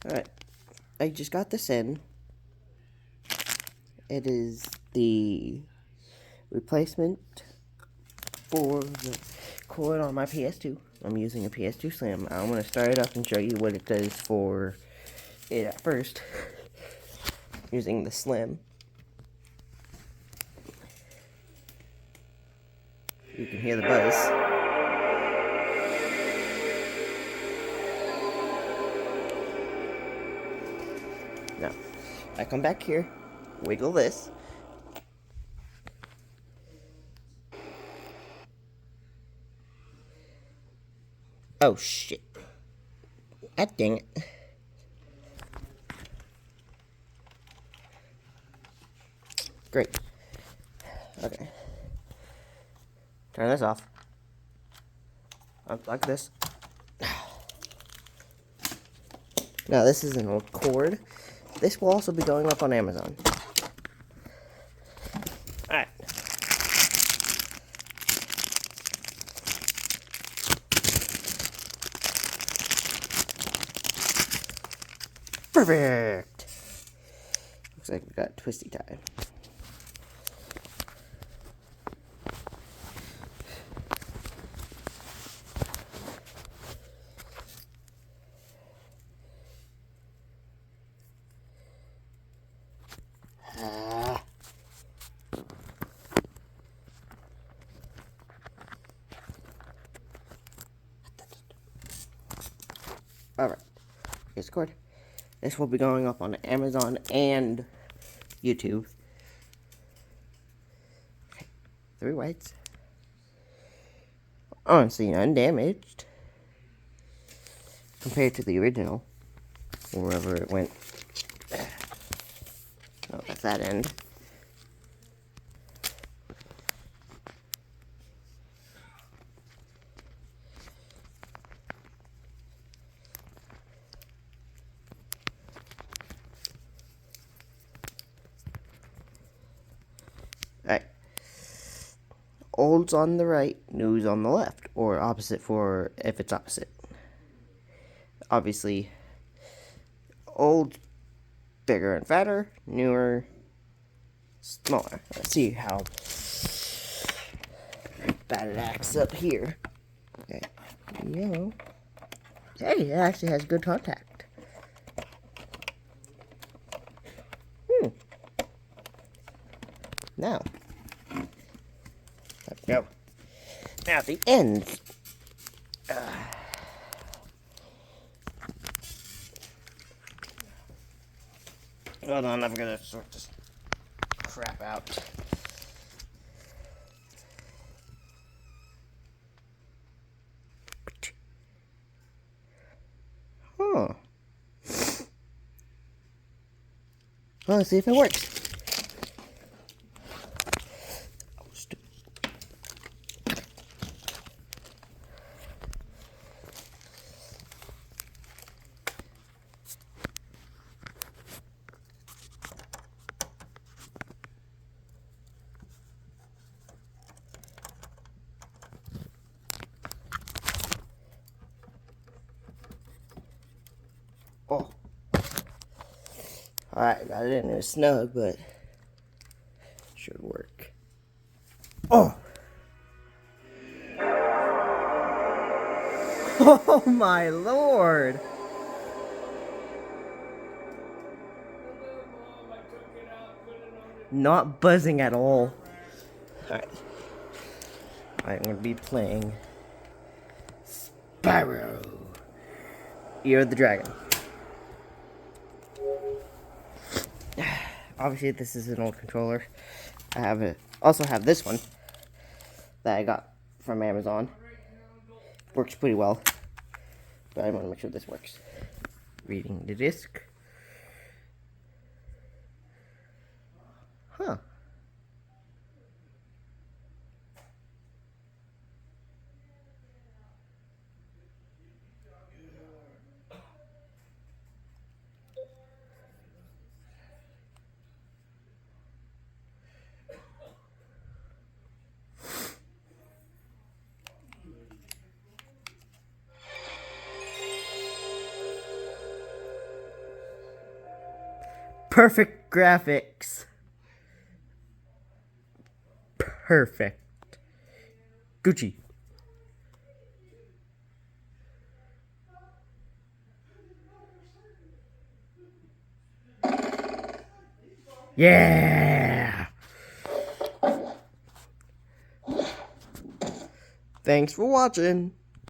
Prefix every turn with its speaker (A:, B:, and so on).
A: Alright, I just got this in. It is the replacement for the cord on my PS2. I'm using a PS2 Slim. I'm going to start it up and show you what it does for it at first. Using the Slim. You can hear the buzz. Now, I come back here, wiggle this. Oh shit. God dang it. Great. Okay. Turn this off. Unplug this. Now this is an old cord. This will also be going up on Amazon. Alright. Perfect! Looks like we got twisty tie. Alright, here's the cord. This will be going up on Amazon and YouTube. Okay, 3 whites. Honestly, undamaged. Compared to the original. Wherever it went. Oh, that's that end. Alright. Old's on the right, new's on the left. Or opposite for if it's opposite. Obviously, old, bigger and fatter, newer, smaller. Let's see how bad it acts up here. Okay. Yellow. Hey, it actually has good contact. Now. Let's go. Now the ends. Hold on, I'm gonna sort this crap out. Huh. Well, let's see if it works. Oh. Alright, got it in there snug, but should work. Oh! Oh my lord! Not buzzing at all. Alright. I'm gonna be playing Spyro. Year of the Dragon. Obviously, this is an old controller. Also have this one that I got from Amazon. Works pretty well, but I want to make sure this works. Reading the disc. Huh. Perfect graphics. Perfect. Gucci. Yeah! Thanks for watching.